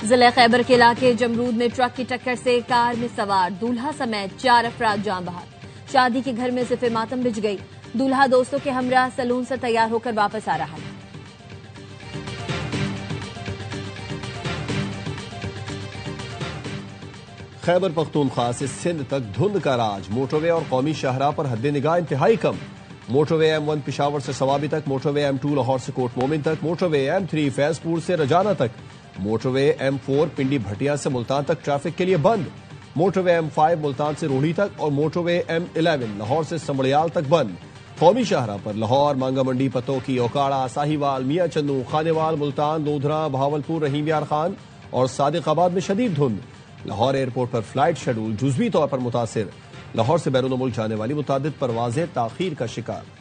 ضلع خیبر کے علاقے جمرود میں ٹرک کی ٹکر سے کار میں سوار دولہا سمیت 4 افراد جاں بحق۔ شادی کے گھر میں صف ماتم بچھ گئی۔ دولہا دوستوں کے ہمراہ سلون سے تیار ہو کر واپس آ رہا ہے۔ خیبر پختونخوا سے سندھ تک دھند کا راج، موٹر وے اور قومی شاہراہ پر حد نگاہ انتہائی کم۔ موٹر وے M1 پشاور سے سوابی تک، موٹر وے M2 لاہور سے کوٹ مومن تک، موٹر وے M3 فیض پور سے رجانہ تک، موٹر وے M4 پنڈی بھٹیا سے ملتان تک ٹریفک کے لیے بند، موٹر وے M5 ملتان سے روڑھی تک اور موٹر وے M11 لاہور سے سمڑیال تک بند۔ قومی شاہراہ پر لاہور، مانگا منڈی، پتوکی، اوکاڑا، ساہیوال، میاں چندو، خانیوال، ملتان، لودھرا، بہاولپور، رحیم یار خان اور صادق آباد میں شدید دھند۔ لاہور ایئرپورٹ پر فلائٹ شیڈول جزوی طور پر متاثر، لاہور سے بیرون ملک جانے والی متعدد پروازیں تاخیر کا شکار۔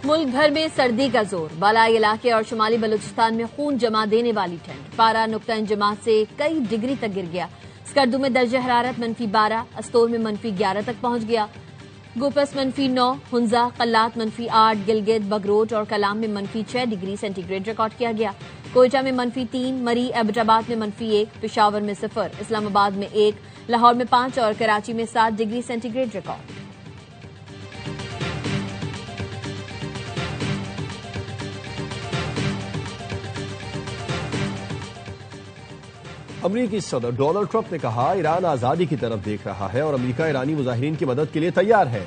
ملک بھر میں سردی کا زور، بالائی علاقے اور شمالی بلوچستان میں خون جما دینے والی ٹھنڈ، پارا نقطہ انجماد سے کئی ڈگری تک گر گیا۔ اسکردو میں درجہ حرارت -12، استور میں -11 تک پہنچ گیا۔ گوپس -9، ہنزا، قلات -8، گلگت، بگروٹ اور کلام میں -6 ڈگری سینٹی گریڈ ریکارڈ کیا گیا۔ کوئٹہ میں -3، مری ایبٹ آباد میں -1، پشاور میں 0، اسلام آباد میں 1، لاہور میں 5 اور کراچی میں 7 ڈگری سینٹی گریڈ ریکارڈ۔ امریکی صدر ڈونلڈ ٹرمپ نے کہا ایران آزادی کی طرف دیکھ رہا ہے اور امریکہ ایرانی مظاہرین کی مدد کے لیے تیار ہے۔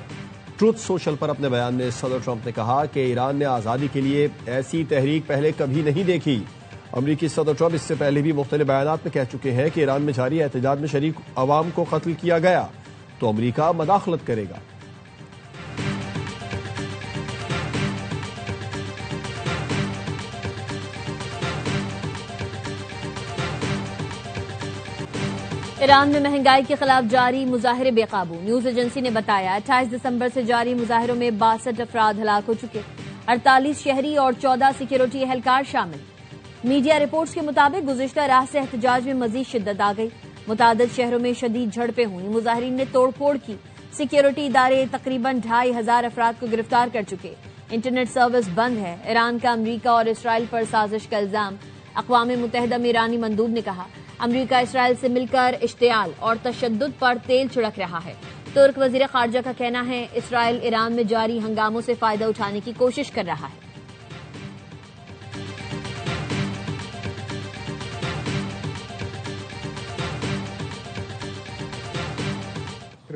ٹروتھ سوشل پر اپنے بیان میں صدر ٹرمپ نے کہا کہ ایران نے آزادی کے لیے ایسی تحریک پہلے کبھی نہیں دیکھی۔ امریکی صدر ٹرمپ اس سے پہلے بھی مختلف بیانات میں کہہ چکے ہیں کہ ایران میں جاری احتجاج میں شریک عوام کو قتل کیا گیا تو امریکہ مداخلت کرے گا۔ ایران میں مہنگائی کے خلاف جاری مظاہرے بے قابو، نیوز ایجنسی نے بتایا 28 دسمبر سے جاری مظاہروں میں 62 افراد ہلاک ہو چکے، 48 شہری اور 14 سیکیورٹی اہلکار شامل۔ میڈیا رپورٹس کے مطابق گزشتہ رات سے احتجاج میں مزید شدت آ گئی، متعدد شہروں میں شدید جھڑپیں ہوئیں، مظاہرین نے توڑ پھوڑ کی، سیکیورٹی ادارے تقریباً 2500 افراد کو گرفتار کر چکے، انٹرنیٹ سروس بند ہے۔ ایران کا امریکہ اور اسرائیل پر سازش کا الزام، اقوام متحدہ میں ایرانی مندوب نے کہا امریکہ اسرائیل سے مل کر اشتعال اور تشدد پر تیل چھڑک رہا ہے۔ ترک وزیر خارجہ کا کہنا ہے اسرائیل ایران میں جاری ہنگاموں سے فائدہ اٹھانے کی کوشش کر رہا ہے۔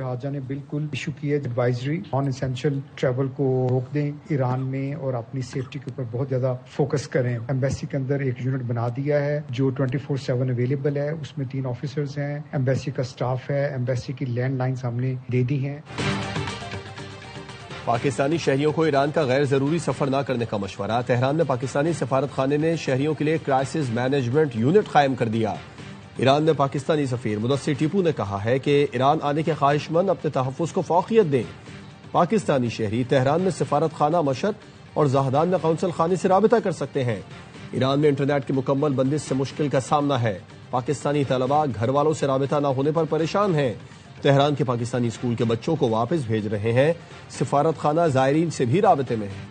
خارجہ نے بالکل ایشو کی ہے ایڈوائزری نان اسینشل ٹریول کو روک دیں ایران میں اور اپنی سیفٹی کے اوپر بہت زیادہ فوکس کریں۔ ایمبیسی کے اندر ایک یونٹ بنا دیا ہے جو 24/7 اویلیبل ہے، اس میں 3 آفیسرز ہیں، ایمبیسی کا سٹاف ہے، ایمبیسی کی لینڈ لائنز ہم نے دے دی ہیں۔ پاکستانی شہریوں کو ایران کا غیر ضروری سفر نہ کرنے کا مشورہ، تہران میں پاکستانی سفارت خانے نے شہریوں کے لیے کرائسس مینجمنٹ یونٹ قائم کر دیا۔ ایران میں پاکستانی سفیر مدثر ٹیپو نے کہا ہے کہ ایران آنے کے خواہش مند اپنے تحفظ کو فوقیت دیں۔ پاکستانی شہری تہران میں سفارت خانہ مشہد اور زاہدان میں قونصل خانے سے رابطہ کر سکتے ہیں۔ ایران میں انٹرنیٹ کی مکمل بندش سے مشکل کا سامنا ہے، پاکستانی طلباء گھر والوں سے رابطہ نہ ہونے پر پریشان ہیں۔ تہران کے پاکستانی اسکول کے بچوں کو واپس بھیج رہے ہیں، سفارت خانہ زائرین سے بھی رابطے میں ہے۔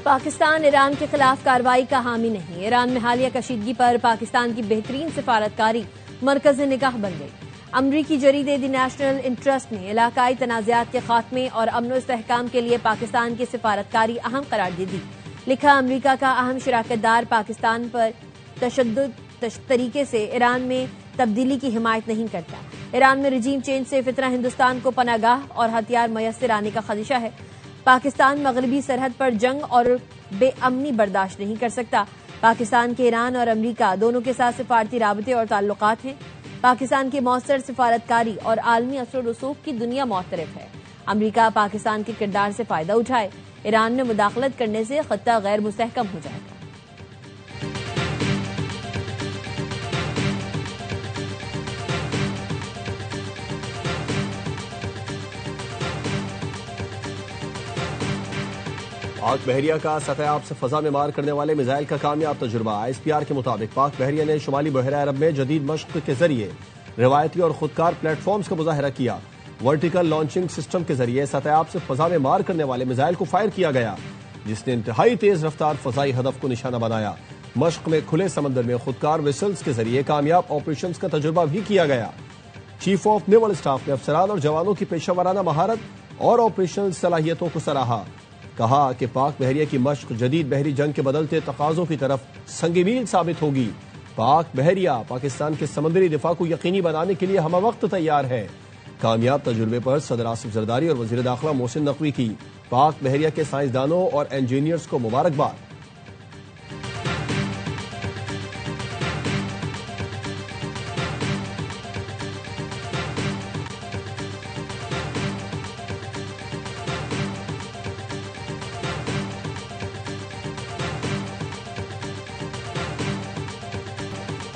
پاکستان ایران کے خلاف کارروائی کا حامی نہیں، ایران میں حالیہ کشیدگی پر پاکستان کی بہترین سفارتکاری مرکز نگاہ بن گئی۔ امریکی جریدے دی نیشنل انٹرسٹ نے علاقائی تنازعات کے خاتمے اور امن و استحکام کے لیے پاکستان کی سفارتکاری اہم قرار دے دی۔ لکھا امریکہ کا اہم شراکت دار پاکستان پر تشدد طریقے سے ایران میں تبدیلی کی حمایت نہیں کرتا۔ ایران میں رجیم چینج سے فطرہ ہندوستان کو پناہ گاہ اور ہتھیار میسر آنے کا خدشہ ہے۔ پاکستان مغربی سرحد پر جنگ اور بے امنی برداشت نہیں کر سکتا۔ پاکستان کے ایران اور امریکہ دونوں کے ساتھ سفارتی رابطے اور تعلقات ہیں۔ پاکستان کی مؤثر سفارتکاری اور عالمی اثر و رسوخ کی دنیا معترف ہے۔ امریکہ پاکستان کے کردار سے فائدہ اٹھائے۔ ایران میں مداخلت کرنے سے خطہ غیر مستحکم ہو جائے گا۔ پاک بحریہ کا سطح آب سے فضا میں مار کرنے والے میزائل کا کامیاب تجربہ۔ ISPR کے مطابق پاک بحریہ نے شمالی بحیرہ عرب میں جدید مشق کے ذریعے روایتی اور خودکار پلیٹ فارمز کا مظاہرہ کیا۔ ورٹیکل لانچنگ سسٹم کے ذریعے سطح آب سے فضا میں مار کرنے والے میزائل کو فائر کیا گیا، جس نے انتہائی تیز رفتار فضائی ہدف کو نشانہ بنایا۔ مشق میں کھلے سمندر میں خودکار ویسلز کے ذریعے کامیاب آپریشنز کا تجربہ بھی کیا گیا۔ چیف آف نیول اسٹاف نے افسران اور جوانوں کی پیشہ ورانہ مہارت اور آپریشنل صلاحیتوں کو سراہا۔ کہا کہ پاک بحریہ کی مشق جدید بحری جنگ کے بدلتے تقاضوں کی طرف سنگ میل ثابت ہوگی۔ پاک بحریہ پاکستان کے سمندری دفاع کو یقینی بنانے کے لیے ہمہ وقت تیار ہے۔ کامیاب تجربے پر صدر آصف زرداری اور وزیر داخلہ محسن نقوی کی پاک بحریہ کے سائنسدانوں اور انجینئرز کو مبارکباد۔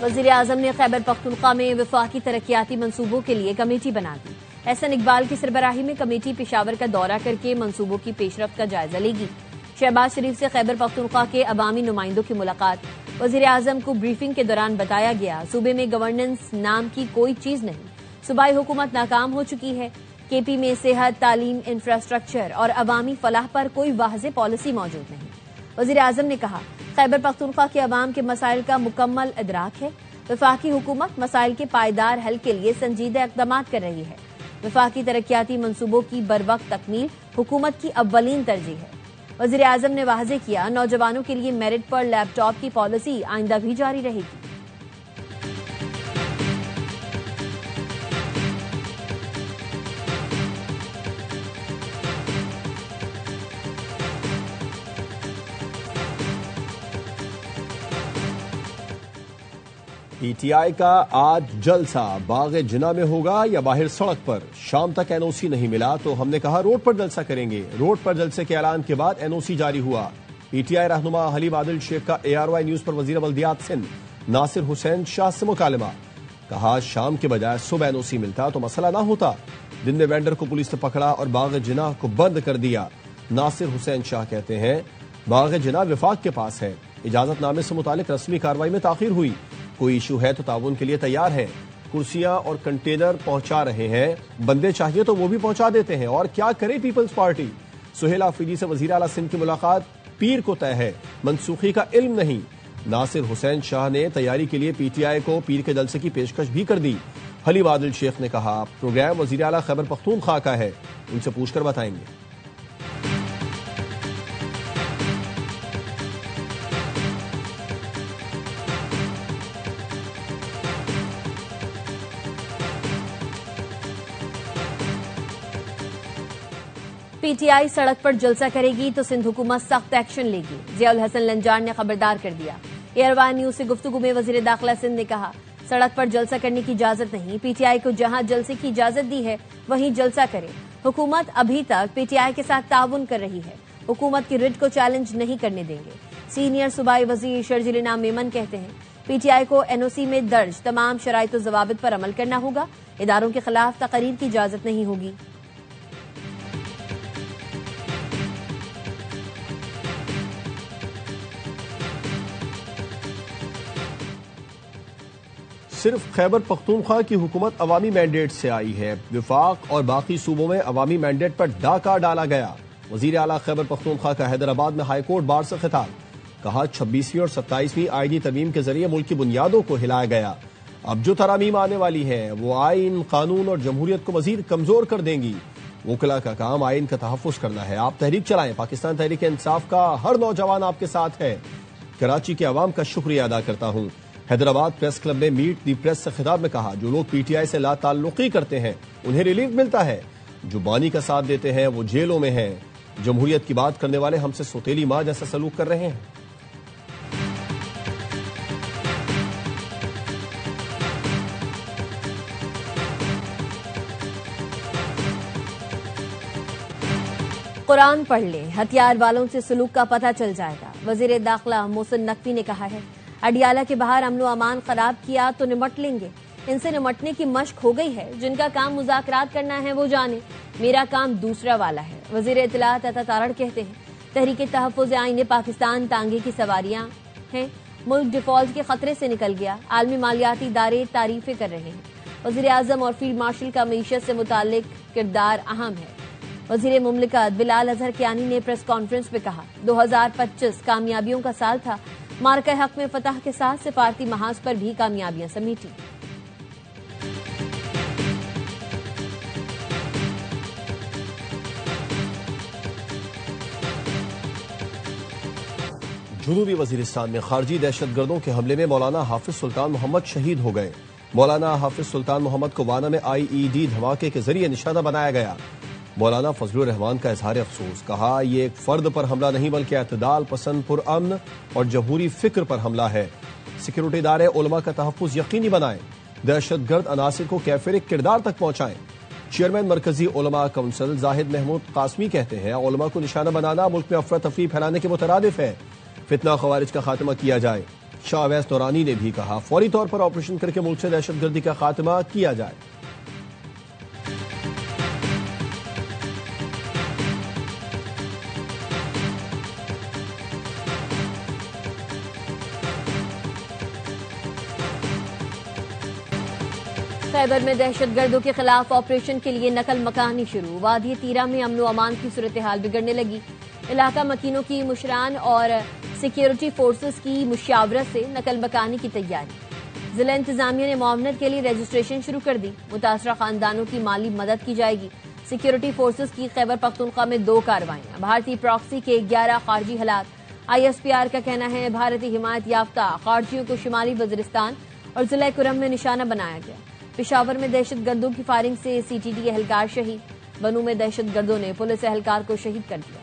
وزیر اعظم نے خیبر پختونخوا میں وفاقی ترقیاتی منصوبوں کے لیے کمیٹی بنا دی۔ احسن اقبال کی سربراہی میں کمیٹی پشاور کا دورہ کر کے منصوبوں کی پیش رفت کا جائزہ لے گی۔ شہباز شریف سے خیبر پختونخوا کے عوامی نمائندوں کی ملاقات۔ وزیر اعظم کو بریفنگ کے دوران بتایا گیا صوبے میں گورننس نام کی کوئی چیز نہیں، صوبائی حکومت ناکام ہو چکی ہے۔ KP میں صحت، تعلیم، انفراسٹرکچر اور عوامی فلاح پر کوئی واضح پالیسی موجود نہیں۔ وزیر اعظم نے کہا خیبر پختونخوا کے عوام کے مسائل کا مکمل ادراک ہے۔ وفاقی حکومت مسائل کے پائیدار حل کے لیے سنجیدہ اقدامات کر رہی ہے۔ وفاقی ترقیاتی منصوبوں کی بروقت تکمیل حکومت کی اولین ترجیح ہے۔ وزیر اعظم نے واضح کیا نوجوانوں کے لیے میرٹ پر لیپ ٹاپ کی پالیسی آئندہ بھی جاری رہے گی۔ PTI کا آج جلسہ باغ جناح میں ہوگا یا باہر سڑک پر؟ شام تک NOC نہیں ملا تو ہم نے کہا روڈ پر جلسہ کریں گے۔ روڈ پر جلسے کے اعلان کے بعد NOC جاری ہوا۔ PTI رہنما حلیم عادل شیخ کا ARY نیوز پر وزیر بلدیات سندھ ناصر حسین شاہ سے مکالمہ۔ کہا شام کے بجائے صبح NOC ملتا تو مسئلہ نہ ہوتا۔ دن میں وینڈر کو پولیس نے پکڑا اور باغ جناح کو بند کر دیا۔ ناصر حسین شاہ کہتے ہیں باغ جناح وفاق کے پاس ہے، اجازت نامے سے متعلق رسمی کارروائی میں تاخیر ہوئی، کوئی ایشو ہے تو تعاون کے لیے تیار ہے، کرسیاں اور کنٹینر پہنچا رہے ہیں، بندے چاہیے تو وہ بھی پہنچا دیتے ہیں، اور کیا کرے پیپلز پارٹی۔ سہیل آفریدی سے وزیر اعلیٰ سندھ کی ملاقات پیر کو طے ہے، منسوخی کا علم نہیں۔ ناصر حسین شاہ نے تیاری کے لیے PTI کو پیر کے جلسے کی پیشکش بھی کر دی۔ حلیم عادل شیخ نے کہا پروگرام وزیر اعلیٰ خیبر پختونخوا کا ہے، ان سے پوچھ کر بتائیں گے۔ PTI سڑک پر جلسہ کرے گی تو سندھ حکومت سخت ایکشن لے گی، ضیاء الحسن لنجان نے خبردار کر دیا۔ ARY نیوز سے گفتگو میں وزیر داخلہ سندھ نے کہا سڑک پر جلسہ کرنے کی اجازت نہیں، PTI کو جہاں جلسے کی اجازت دی ہے وہیں جلسہ کرے۔ حکومت ابھی تک PTI کے ساتھ تعاون کر رہی ہے، حکومت کی رٹ کو چیلنج نہیں کرنے دیں گے۔ سینئر صوبائی وزیر شرجیل انعام میمن کہتے ہیں PTI کو NOC میں درج تمام شرائط و ضوابط پر عمل کرنا ہوگا، اداروں کے خلاف تقاریر کی اجازت نہیں ہوگی۔ صرف خیبر پختونخوا کی حکومت عوامی مینڈیٹ سے آئی ہے، وفاق اور باقی صوبوں میں عوامی مینڈیٹ پر ڈاکہ ڈالا گیا۔ وزیر اعلیٰ خیبر پختونخوا کا حیدرآباد میں ہائی کورٹ بار سے خطاب۔ کہا 26ویں اور 27ویں آئینی ترمیم کے ذریعے ملک کی بنیادوں کو ہلایا گیا، اب جو ترامیم آنے والی ہیں وہ آئین، قانون اور جمہوریت کو مزید کمزور کر دیں گی۔ وکلا کا کام آئین کا تحفظ کرنا ہے، آپ تحریک چلائیں، پاکستان تحریک انصاف کا ہر نوجوان آپ کے ساتھ ہے۔ کراچی کے عوام کا شکریہ ادا کرتا ہوں۔ حیدرآباد پریس کلب میں میٹ دی پریس سے خطاب میں کہا جو لوگ PTI سے لا تعلقی کرتے ہیں انہیں ریلیف ملتا ہے، جو بانی کا ساتھ دیتے ہیں وہ جیلوں میں ہیں۔ جمہوریت کی بات کرنے والے ہم سے سوتیلی ماں جیسا سلوک کر رہے ہیں۔ قرآن پڑھ لیں، ہتھیار والوں سے سلوک کا پتہ چل جائے گا۔ وزیر داخلہ محسن نقوی نے کہا ہے اڈیالہ کے باہر امن و امان خراب کیا تو نمٹ لیں گے، ان سے نمٹنے کی مشق ہو گئی ہے، جن کا کام مذاکرات کرنا ہے وہ جانے، میرا کام دوسرا والا ہے۔ وزیر اطلاعات عطا تارڑ کہتے ہیں تحریک تحفظ آئین پاکستان تانگے کی سواریاں ہیں، ملک ڈیفالٹ کے خطرے سے نکل گیا، عالمی مالیاتی ادارے تعریفیں کر رہے ہیں۔ وزیر اعظم اور فیلڈ مارشل کا معیشت سے متعلق کردار اہم ہے۔ وزیر مملکت بلال اظہر کیانی نے پریس کانفرنس میں کہا 2025 کامیابیوں کا سال تھا، معرکہ حق میں فتح کے ساتھ سفارتی محاذ پر بھی کامیابیاں سمیٹی۔ جنوبی وزیرستان میں خارجی دہشت گردوں کے حملے میں مولانا حافظ سلطان محمد شہید ہو گئے۔ مولانا حافظ سلطان محمد کو وانا میں IED دھماکے کے ذریعے نشانہ بنایا گیا۔ مولانا فضل الرحمان کا اظہار افسوس، کہا یہ ایک فرد پر حملہ نہیں بلکہ اعتدال پسند پرامن اور جمہوری فکر پر حملہ ہے۔ سیکورٹی ادارے علماء کا تحفظ یقینی بنائیں، دہشت گرد عناصر کو کیفر کردار تک پہنچائیں۔ چیئرمین مرکزی علماء کونسل زاہد محمود قاسمی کہتے ہیں علماء کو نشانہ بنانا ملک میں افراتفری پھیلانے کے مترادف ہے، فتنہ خوارج کا خاتمہ کیا جائے۔ شاہ اویس نورانی نے بھی کہا فوری طور پر آپریشن کر کے ملک سے دہشت گردی کا خاتمہ کیا جائے۔ خیبر میں دہشت گردوں کے خلاف آپریشن کے لیے نقل مکانی شروع، وادی تیرا میں امن و امان کی صورتحال بگڑنے لگی، علاقہ مکینوں کی مشران اور سیکیورٹی فورسز کی مشاورت سے نقل مکانی کی تیاری۔ ضلع انتظامیہ نے معاونت کے لیے رجسٹریشن شروع کر دی، متاثرہ خاندانوں کی مالی مدد کی جائے گی۔ سیکیورٹی فورسز کی خیبر پختونخوا میں 2 کارروائیاں، بھارتی پراکسی کے 11 خارجی ہلاک۔ ISPR کا کہنا ہے بھارتی حمایت یافتہ خارجیوں کو شمالی وزیرستان اور ضلع کرم میں نشانہ بنایا گیا۔ پشاور میں دہشت گردوں کی فائرنگ سے CTD اہلکار شہید، بنو میں دہشت گردوں نے پولیس اہلکار کو شہید کر دیا۔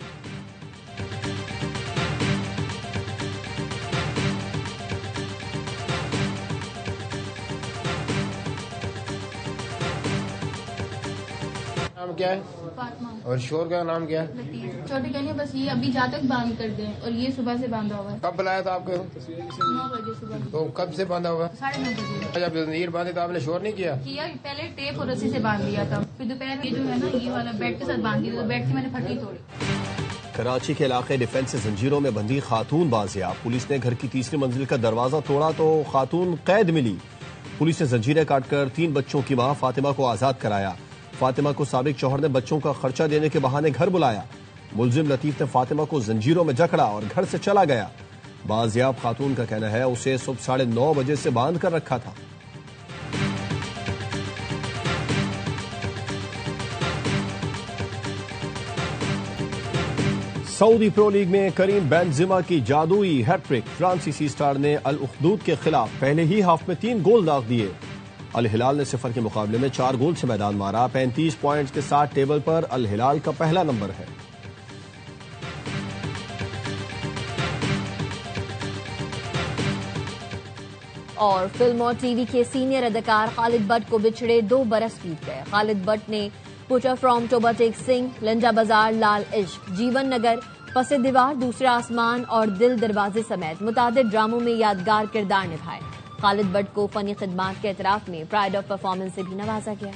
نام کیا ہے فاطمہ اور شور کا نام کیا ہے؟ لطیف چھوٹے کہنے بس یہ ابھی جا تک باندھ کر دیں اور یہ صبح سے باندھا ہوا ہے، کب بلایا تھا آپ کو؟ 9 بجے صبح، تو کب سے باندھا ہوا؟ 9:30 بجے جب زنجیر باندھے تو آپ نے شور نہیں کیا؟ پہلے ٹیپ اور رسی سے باندھ دیا تھا، پھر دوپہر یہ جو ہے نا یہ والا بیڈ کے ساتھ باندھ دیا، تو بیڈ کی میں نے پھٹی توڑی۔ کراچی کے علاقے ڈیفنس سے زنجیروں میں بندھی خاتون بازیاب، پولیس نے گھر کی تیسری منزل کا دروازہ توڑا تو خاتون قید ملی۔ پولیس نے زنجیریں کاٹ کر 3 بچوں کی ماں فاطمہ کو آزاد کرایا۔ فاطمہ کو سابق شوہر نے بچوں کا خرچہ دینے کے بہانے گھر بلایا۔ ملزم لطیف نے فاطمہ کو زنجیروں میں جکڑا اور گھر سے چلا گیا۔ بازیاب خاتون کا کہنا ہے اسے صبح 9:30 بجے سے باندھ کر رکھا تھا۔ سعودی پرو لیگ میں کریم بینزیما کی جادوئی ہیٹ ٹرک، فرانسیسی سٹار نے الاخدود کے خلاف پہلے ہی ہاف میں 3 گول داغ دیے۔ الہلال نے 0 کے مقابلے میں 4 گول سے میدان مارا، 35 پوائنٹس کے ساتھ ٹیبل پر الہلال کا پہلا نمبر ہے۔ اور فلم اور TV کے سینئر اداکار خالد بٹ کو بچھڑے 2 برس بیت گئے۔ خالد بٹ نے پوچا فرام توبہ ٹیک سنگھ، لنجا بازار، لال عشق، جیون نگر، پس دیوار، دوسرا آسمان اور دل دروازے سمیت متعدد ڈراموں میں یادگار کردار نبھائے۔ خالد بٹ کو فنی خدمات کے اعتراف میں پرائڈ آف پرفارمنس سے بھی نوازا گیا۔